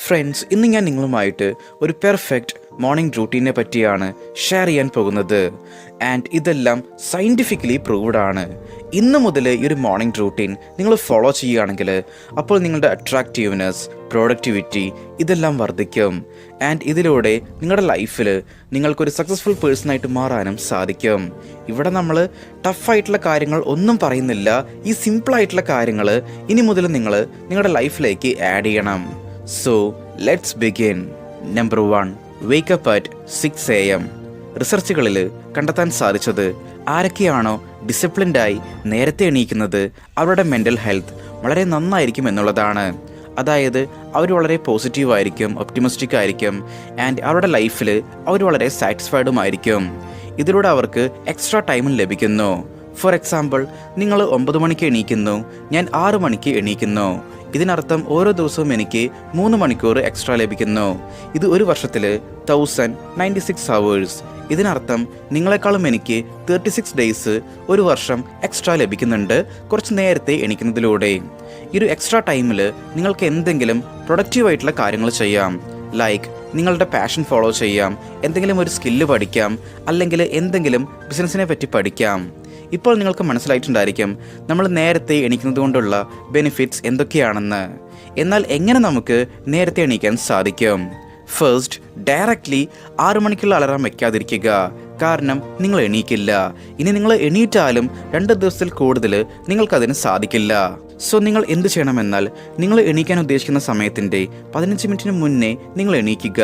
Friends, ഇന്ന് ഞാൻ നിങ്ങളുമായിട്ട് ഒരു പെർഫെക്റ്റ് മോർണിംഗ് റൂട്ടീനെ പറ്റിയാണ് ഷെയർ ചെയ്യാൻ പോകുന്നത്. ആൻഡ് ഇതെല്ലാം സയൻറ്റിഫിക്കലി പ്രൂവ്ഡ് ആണ്. ഇന്ന് മുതൽ ഈ ഒരു മോർണിംഗ് റൂട്ടീൻ നിങ്ങൾ ഫോളോ ചെയ്യുകയാണെങ്കിൽ അപ്പോൾ നിങ്ങളുടെ അട്രാക്റ്റീവ്നെസ്, പ്രൊഡക്ടിവിറ്റി ഇതെല്ലാം വർദ്ധിക്കും. ആൻഡ് ഇതിലൂടെ നിങ്ങളുടെ ലൈഫിൽ നിങ്ങൾക്കൊരു സക്സസ്ഫുൾ പേഴ്സണായിട്ട് മാറാനും സാധിക്കും. ഇവിടെ നമ്മൾ ടഫായിട്ടുള്ള കാര്യങ്ങൾ ഒന്നും പറയുന്നില്ല. ഈ സിമ്പിളായിട്ടുള്ള കാര്യങ്ങൾ ഇനി മുതൽ നിങ്ങൾ നിങ്ങളുടെ ലൈഫിലേക്ക് ആഡ് ചെയ്യണം. So let's begin. Number 1, wake up at 6 AM. റിസർച്ചുകളിൽ കണ്ടെത്താൻ സാധിച്ചത് ആരൊക്കെയാണോ ഡിസിപ്ലിൻഡായി നേരത്തെ എണീക്കുന്നത് അവരുടെ മെൻ്റൽ ഹെൽത്ത് വളരെ നന്നായിരിക്കും എന്നുള്ളതാണ്. അതായത് അവർ വളരെ പോസിറ്റീവായിരിക്കും, ഒപ്റ്റിമിസ്റ്റിക് ആയിരിക്കും, ആൻഡ് അവരുടെ ലൈഫിൽ അവർ വളരെ സാറ്റിസ്ഫൈഡുമായിരിക്കും. ഇതിലൂടെ അവർക്ക് എക്സ്ട്രാ ടൈമും ലഭിക്കുന്നു. ഫോർ എക്സാമ്പിൾ, നിങ്ങൾ 9 മണിക്ക് എണീക്കുന്നു, ഞാൻ 6 മണിക്ക് എണീക്കുന്നു. ഇതിനർത്ഥം ഓരോ ദിവസവും എനിക്ക് 3 മണിക്കൂർ എക്സ്ട്രാ ലഭിക്കുന്നു. ഇത് ഒരു വർഷത്തിൽ 1096 hours. ഇതിനർത്ഥം നിങ്ങളെക്കാളും എനിക്ക് 36 ഡേയ്സ് ഒരു വർഷം എക്സ്ട്രാ ലഭിക്കുന്നുണ്ട് കുറച്ച് നേരത്തെ എണീക്കുന്നതിലൂടെ. ഈ ഒരു എക്സ്ട്രാ ടൈമിൽ നിങ്ങൾക്ക് എന്തെങ്കിലും പ്രൊഡക്റ്റീവായിട്ടുള്ള കാര്യങ്ങൾ ചെയ്യാം. ലൈക്ക് നിങ്ങളുടെ പാഷൻ ഫോളോ ചെയ്യാം, എന്തെങ്കിലും ഒരു സ്കില്ല് പഠിക്കാം, അല്ലെങ്കിൽ എന്തെങ്കിലും ബിസിനസ്സിനെ പറ്റി പഠിക്കാം. ഇപ്പോൾ നിങ്ങൾക്ക് മനസ്സിലായിട്ടുണ്ടായിരിക്കും നമ്മൾ നേരത്തെ എണീക്കുന്നത് കൊണ്ടുള്ള ബെനിഫിറ്റ്സ് എന്തൊക്കെയാണെന്ന്. എന്നാൽ എങ്ങനെ നമുക്ക് നേരത്തെ എണീക്കാൻ സാധിക്കും? ഫസ്റ്റ്, ഡയറക്റ്റ്ലി 6 മണിക്കുള്ള അലാറം വയ്ക്കാതിരിക്കുക. കാരണം നിങ്ങൾ എണീക്കില്ല. ഇനി നിങ്ങൾ എണീറ്റാലും 2 ദിവസത്തിൽ കൂടുതൽ നിങ്ങൾക്കതിന് സാധിക്കില്ല. സോ നിങ്ങൾ എന്ത് ചെയ്യണമെന്നാൽ നിങ്ങൾ എണീക്കാൻ ഉദ്ദേശിക്കുന്ന സമയത്തിൻ്റെ 15 മിനിറ്റിന് മുന്നേ നിങ്ങൾ എണീക്കുക.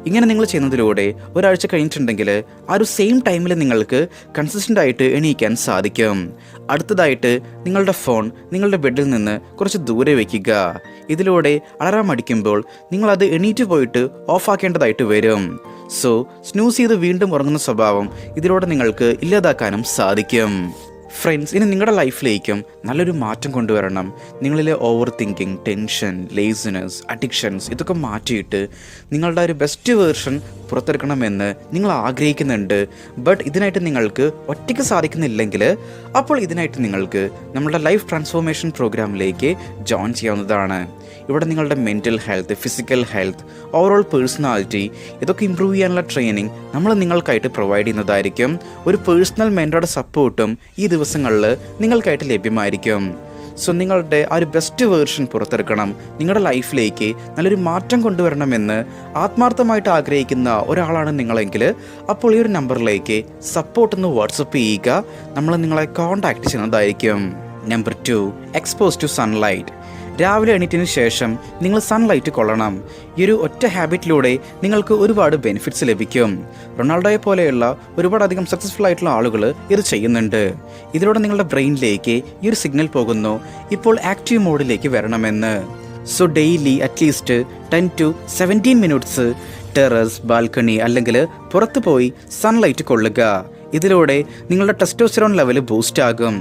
ഇങ്ങനെ നിങ്ങൾ ചെയ്യുന്നതിലൂടെ ഒരാഴ്ച കഴിഞ്ഞിട്ടുണ്ടെങ്കിൽ ആ ഒരു സെയിം ടൈമിൽ നിങ്ങൾക്ക് കൺസിസ്റ്റൻ്റ് ആയിട്ട് എണീക്കാൻ സാധിക്കും. അടുത്തതായിട്ട് നിങ്ങളുടെ ഫോൺ നിങ്ങളുടെ ബെഡിൽ നിന്ന് കുറച്ച് ദൂരെ വയ്ക്കുക. ഇതിലൂടെ അലാറം അടിക്കുമ്പോൾ നിങ്ങളത് എണീറ്റ് പോയിട്ട് ഓഫാക്കേണ്ടതായിട്ട് വരും. സോ സ്നൂസ് ചെയ്ത് വീണ്ടും ഉറങ്ങുന്ന സ്വഭാവം ഇതിലൂടെ നിങ്ങൾക്ക് ഇല്ലാതാക്കാനും സാധിക്കും. ഫ്രണ്ട്സ്, ഇനി നിങ്ങളുടെ ലൈഫിലേക്കും നല്ലൊരു മാറ്റം കൊണ്ടുവരണം. നിങ്ങളിലെ over thinking, tension, laziness, addictions ഇതൊക്കെ മാറ്റിയിട്ട് നിങ്ങളുടെ ഒരു ബെസ്റ്റ് വേർഷൻ പുറത്തെടുക്കണമെന്ന് നിങ്ങൾ ആഗ്രഹിക്കുന്നുണ്ട്. ബട്ട് ഇതിനായിട്ട് നിങ്ങൾക്ക് ഒറ്റയ്ക്ക് സാധിക്കുന്നില്ലെങ്കിൽ അപ്പോൾ ഇതിനായിട്ട് നിങ്ങൾക്ക് നമ്മുടെ ലൈഫ് ട്രാൻസ്ഫോർമേഷൻ പ്രോഗ്രാമിലേക്ക് ജോയിൻ ചെയ്യാവുന്നതാണ്. ഇവിടെ നിങ്ങളുടെ mental health, physical health, overall personality ഇതൊക്കെ ഇമ്പ്രൂവ് ചെയ്യാനുള്ള ട്രെയിനിങ് നമ്മൾ നിങ്ങൾക്കായിട്ട് പ്രൊവൈഡ് ചെയ്യുന്നതായിരിക്കും. ഒരു പേഴ്സണൽ മെൻറ്ററുടെ സപ്പോർട്ടും ഈ ദിവസങ്ങളിൽ നിങ്ങൾക്കായിട്ട് ലഭ്യമായിരിക്കും. സോ നിങ്ങളുടെ ആ ഒരു ബെസ്റ്റ് വേർഷൻ പുറത്തെടുക്കണം, നിങ്ങളുടെ ലൈഫിലേക്ക് നല്ലൊരു മാറ്റം കൊണ്ടുവരണമെന്ന് ആത്മാർത്ഥമായിട്ട് ആഗ്രഹിക്കുന്ന ഒരാളാണ് നിങ്ങളെങ്കിൽ അപ്പോൾ ഈ ഒരു നമ്പറിലേക്ക് സപ്പോർട്ട് എന്ന് വാട്സപ്പ് ചെയ്യുക. നമ്മൾ നിങ്ങളെ കോൺടാക്റ്റ് ചെയ്യുന്നതായിരിക്കും. Number 2, expose to sunlight. രാവിലെ എണീറ്റതിന് ശേഷം നിങ്ങൾ സൺലൈറ്റ് കൊള്ളണം. ഈ ഒരു ഒറ്റ ഹാബിറ്റിലൂടെ നിങ്ങൾക്ക് ഒരുപാട് ബെനിഫിറ്റ്സ് ലഭിക്കും. റൊണാൾഡോയെ പോലെയുള്ള ഒരുപാടധികം സക്സസ്ഫുൾ ആയിട്ടുള്ള ആളുകൾ ഇത് ചെയ്യുന്നുണ്ട്. ഇതിലൂടെ നിങ്ങളുടെ ബ്രെയിനിലേക്ക് ഈ ഒരു സിഗ്നൽ പോകുന്നു, ഇപ്പോൾ ആക്റ്റീവ് മോഡിലേക്ക് വരണമെന്ന്. So daily at least 10 to 17 minutes terrace, balcony അല്ലെങ്കിൽ പുറത്ത് പോയി സൺലൈറ്റ് കൊള്ളുക. ഇതിലൂടെ നിങ്ങളുടെ ടെസ്റ്റോസ്റ്ററോൺ ലെവൽ ബൂസ്റ്റ് ആകും.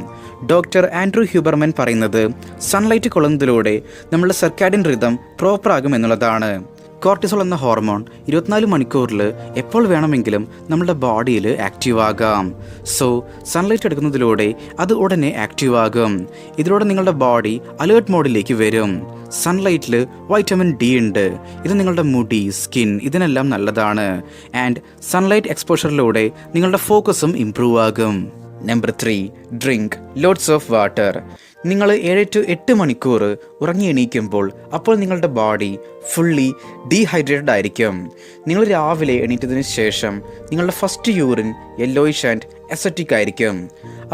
ഡോക്ടർ ആൻഡ്രൂ ഹ്യൂബർമാൻ പറയുന്നത് സൺലൈറ്റ് കൊള്ളുന്നതിലൂടെ നമ്മുടെ സർക്കാഡിയൻ റിതം പ്രോപ്പർ ആകും എന്നുള്ളതാണ്. കോർട്ടിസോൾ എന്ന ഹോർമോൺ 24 മണിക്കൂറിൽ എപ്പോൾ വേണമെങ്കിലും നമ്മുടെ ബോഡിയിൽ ആക്റ്റീവ് ആകാം. സോ സൺലൈറ്റ് എടുക്കുന്നതിലൂടെ അത് ഉടനെ ആക്റ്റീവ് ആകും. ഇതിലൂടെ നിങ്ങളുടെ ബോഡി അലേർട്ട് മോഡിലേക്ക് വരും. സൺലൈറ്റിൽ വൈറ്റമിൻ ഡി ഉണ്ട്. ഇത് നിങ്ങളുടെ മുടി, സ്കിൻ ഇതിനെല്ലാം നല്ലതാണ്. ആൻഡ് സൺലൈറ്റ് എക്സ്പോഷറിലൂടെ നിങ്ങളുടെ ഫോക്കസും ഇംപ്രൂവ് ആകും. Number 3, drink lots of water. നിങ്ങൾ 7 to 8 മണിക്കൂർ ഉറങ്ങി എണീക്കുമ്പോൾ അപ്പോൾ നിങ്ങളുടെ ബോഡി ഫുള്ളി ഡീഹൈഡ്രേറ്റഡ് ആയിരിക്കും. നിങ്ങൾ രാവിലെ എണീറ്റതിന് ശേഷം നിങ്ങളുടെ first urine yellowish and acetic ആയിരിക്കും.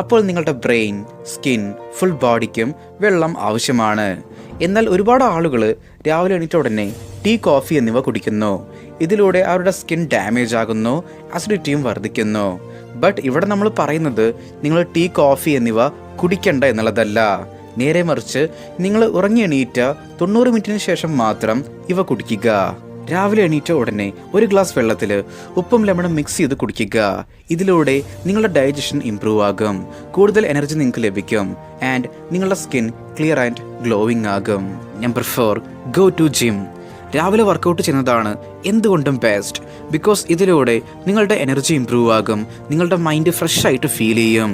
അപ്പോൾ നിങ്ങളുടെ ബ്രെയിൻ, സ്കിൻ, ഫുൾ ബോഡിക്കും വെള്ളം ആവശ്യമാണ്. എന്നാൽ ഒരുപാട് ആളുകൾ രാവിലെ എണീറ്റ ഉടനെ ടീ, കോഫി എന്നിവ കുടിക്കുന്നു. ഇതിലൂടെ അവരുടെ സ്കിൻ ഡാമേജ് ആകുന്നു, അസിഡിറ്റിയും വർദ്ധിക്കുന്നു. ബട്ട് ഇവിടെ നമ്മൾ പറയുന്നത് നിങ്ങൾ ടീ, കോഫി എന്നിവ കുടിക്കണ്ട എന്നുള്ളതല്ല. നേരെ മറിച്ച് നിങ്ങൾ ഉറങ്ങി എണീറ്റ 90 മിനിറ്റിന് ശേഷം മാത്രം ഇവ കുടിക്കുക. രാവിലെ എണീറ്റ ഉടനെ ഒരു ഗ്ലാസ് വെള്ളത്തിൽ ഉപ്പും ലെമണും മിക്സ് ചെയ്ത് കുടിക്കുക. ഇതിലൂടെ നിങ്ങളുടെ ഡൈജഷൻ ഇംപ്രൂവ് ആകും, കൂടുതൽ എനർജി നിങ്ങൾക്ക് ലഭിക്കും, ആൻഡ് നിങ്ങളുടെ സ്കിൻ ക്ലിയർ ആൻഡ് ഗ്ലോയിങ് ആകും. Number 4, go to gym. രാവിലെ വർക്കൗട്ട് ചെയ്യുന്നതാണ് എന്തുകൊണ്ടും ബെസ്റ്റ്. ബിക്കോസ് ഇതിലൂടെ നിങ്ങളുടെ എനർജി ഇംപ്രൂവ് ആകും, നിങ്ങളുടെ മൈൻഡ് ഫ്രഷ് ആയിട്ട് ഫീൽ ചെയ്യും.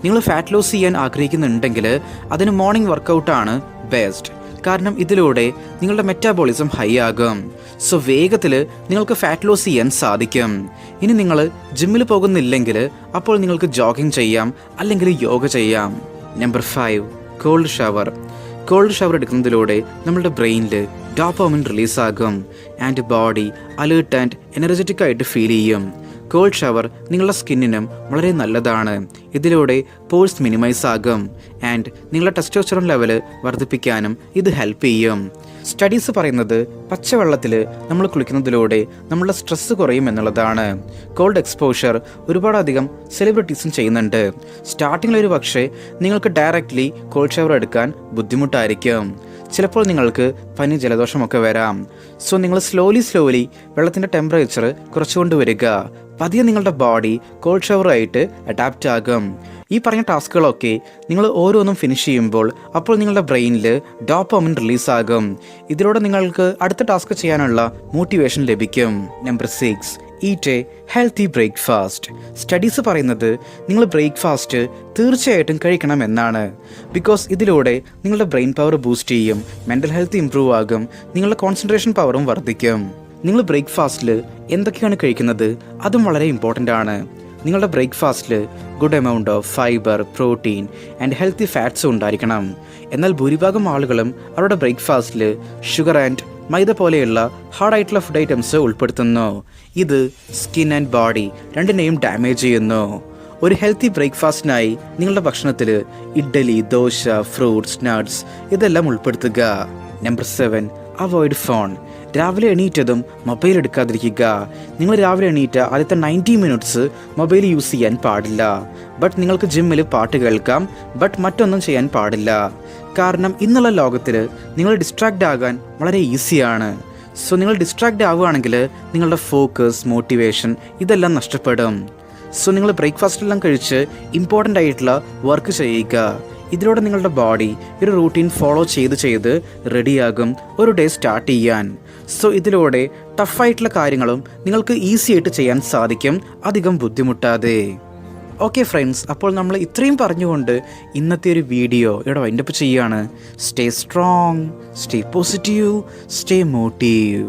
നിങ്ങൾ ഫാറ്റ് ലോസ് ചെയ്യാൻ ആഗ്രഹിക്കുന്നുണ്ടെങ്കിൽ അതിന് മോർണിംഗ് വർക്കൗട്ടാണ് ബെസ്റ്റ്. കാരണം ഇതിലൂടെ നിങ്ങളുടെ മെറ്റാബോളിസം ഹൈ ആകും. സോ വേഗത്തിൽ നിങ്ങൾക്ക് ഫാറ്റ് ലോസ് ചെയ്യാൻ സാധിക്കും. ഇനി നിങ്ങൾ ജിമ്മിൽ പോകുന്നില്ലെങ്കിൽ അപ്പോൾ നിങ്ങൾക്ക് ജോഗിങ് ചെയ്യാം, അല്ലെങ്കിൽ യോഗ ചെയ്യാം. Number 5, cold shower. Cold shower എടുക്കുന്നതിലൂടെ നമ്മുടെ ബ്രെയിനിൽ ഡോപാമിൻ റിലീസാകും and body alert and energetic ആയിട്ട് ഫീൽ ചെയ്യും. കോൾഡ് ഷവർ നിങ്ങളുടെ സ്കിന്നിനും വളരെ നല്ലതാണ്. ഇതിലൂടെ പോഴ്സ് മിനിമൈസ് ആകും ആൻഡ് നിങ്ങളുടെ ടെസ്റ്റോസ്റ്ററോൺ ലെവൽ വർദ്ധിപ്പിക്കാനും ഇത് ഹെൽപ്പ് ചെയ്യും. സ്റ്റഡീസ് പറയുന്നത് പച്ചവെള്ളത്തിൽ നമ്മൾ കുളിക്കുന്നതിലൂടെ നമ്മളുടെ സ്ട്രെസ്സ് കുറയും എന്നുള്ളതാണ്. കോൾഡ് എക്സ്പോഷർ ഒരുപാടധികം സെലിബ്രിറ്റീസും ചെയ്യുന്നുണ്ട്. സ്റ്റാർട്ടിങ്ങിൽ ഒരു പക്ഷേ നിങ്ങൾക്ക് ഡയറക്റ്റ്ലി കോൾഡ് ഷവർ എടുക്കാൻ ബുദ്ധിമുട്ടായിരിക്കും. ചിലപ്പോൾ നിങ്ങൾക്ക് പനി ജലദോഷമൊക്കെ വരാം. സോ നിങ്ങൾ സ്ലോലി വെള്ളത്തിൻ്റെ ടെമ്പറേച്ചർ കുറച്ചുകൊണ്ട് വരിക. പതിയെ നിങ്ങളുടെ ബോഡി കോൾഡ് ഷവറായിട്ട് അഡാപ്റ്റ് ആകും. ഈ പറഞ്ഞ ടാസ്കുകളൊക്കെ നിങ്ങൾ ഓരോന്നും ഫിനിഷ് ചെയ്യുമ്പോൾ അപ്പോൾ നിങ്ങളുടെ ബ്രെയിനിൽ ഡോപാമിൻ റിലീസാകും. ഇതിലൂടെ നിങ്ങൾക്ക് അടുത്ത ടാസ്ക് ചെയ്യാനുള്ള മോട്ടിവേഷൻ ലഭിക്കും. Number 6, eat A healthy breakfast. Studies പറയുന്നത് നിങ്ങൾ ബ്രേക്ക്ഫാസ്റ്റ് തീർച്ചയായിട്ടും കഴിക്കണം എന്നാണ്. ബിക്കോസ് ഇതിലൂടെ നിങ്ങളുടെ ബ്രെയിൻ പവർ ബൂസ്റ്റ് ചെയ്യും, മെൻ്റൽ ഹെൽത്ത് ഇംപ്രൂവ് ആകും, നിങ്ങളുടെ കോൺസെൻട്രേഷൻ പവറും വർദ്ധിക്കും. നിങ്ങൾ ബ്രേക്ക്ഫാസ്റ്റിൽ എന്തൊക്കെയാണ് കഴിക്കുന്നത് അതും വളരെ ഇമ്പോർട്ടൻ്റ് ആണ്. നിങ്ങളുടെ ബ്രേക്ക്ഫാസ്റ്റിൽ good amount of fibre, protein and healthy ഫാറ്റ്സും ഉണ്ടായിരിക്കണം. എന്നാൽ ഭൂരിഭാഗം ആളുകളും അവരുടെ ബ്രേക്ക്ഫാസ്റ്റിൽ ഷുഗർ ആൻഡ് മൈദ പോലെയുള്ള ഹാർഡായിട്ടുള്ള ഫുഡ് ഐറ്റംസ് ഉൾപ്പെടുത്തുന്നു. ഇത് സ്കിൻ ആൻഡ് ബോഡി രണ്ടിനെയും ഡാമേജ് ചെയ്യുന്നു. ഒരു ഹെൽത്തി ബ്രേക്ക്ഫാസ്റ്റിനായി നിങ്ങളുടെ ഭക്ഷണത്തിൽ ഇഡ്ഡലി, ദോശ, ഫ്രൂട്ട്സ്, നട്ട്സ് ഇതെല്ലാം ഉൾപ്പെടുത്തുക. Number 7, avoid phone. രാവിലെ എണീറ്റതും മൊബൈൽ എടുക്കാതിരിക്കുക. നിങ്ങൾ രാവിലെ എണീറ്റ ആദ്യത്തെ 90 മിനിറ്റ്സ് മൊബൈൽ യൂസ് ചെയ്യാൻ പാടില്ല. ബട്ട് നിങ്ങൾക്ക് ജിമ്മിൽ പാട്ട് കേൾക്കാം, ബട്ട് മറ്റൊന്നും ചെയ്യാൻ പാടില്ല. കാരണം ഇന്നുള്ള ലോകത്തിൽ നിങ്ങൾ ഡിസ്ട്രാക്റ്റ് ആകാൻ വളരെ ഈസിയാണ്. സോ നിങ്ങൾ ഡിസ്ട്രാക്റ്റ് ആവുകയാണെങ്കിൽ നിങ്ങളുടെ ഫോക്കസ്, മോട്ടിവേഷൻ ഇതെല്ലാം നഷ്ടപ്പെടും. സോ നിങ്ങൾ ബ്രേക്ക്ഫാസ്റ്റെല്ലാം കഴിച്ച് ഇമ്പോർട്ടൻ്റ് ആയിട്ടുള്ള വർക്ക് ചെയ്യുക. ഇതിലൂടെ നിങ്ങളുടെ ബോഡി ഒരു റൂട്ടീൻ ഫോളോ ചെയ്ത് റെഡിയാകും ഒരു ഡേ സ്റ്റാർട്ട് ചെയ്യാൻ. സോ ഇതിലൂടെ ടഫായിട്ടുള്ള കാര്യങ്ങളും നിങ്ങൾക്ക് ഈസി ആയിട്ട് ചെയ്യാൻ സാധിക്കും, അധികം ബുദ്ധിമുട്ടാതെ. ഓക്കെ ഫ്രണ്ട്സ്, അപ്പോൾ നമ്മൾ ഇത്രയും പറഞ്ഞുകൊണ്ട് ഇന്നത്തെ ഒരു വീഡിയോ ഇവിടെ വൈൻഡപ്പ് ചെയ്യുകയാണ്. Stay strong, stay positive, stay motive.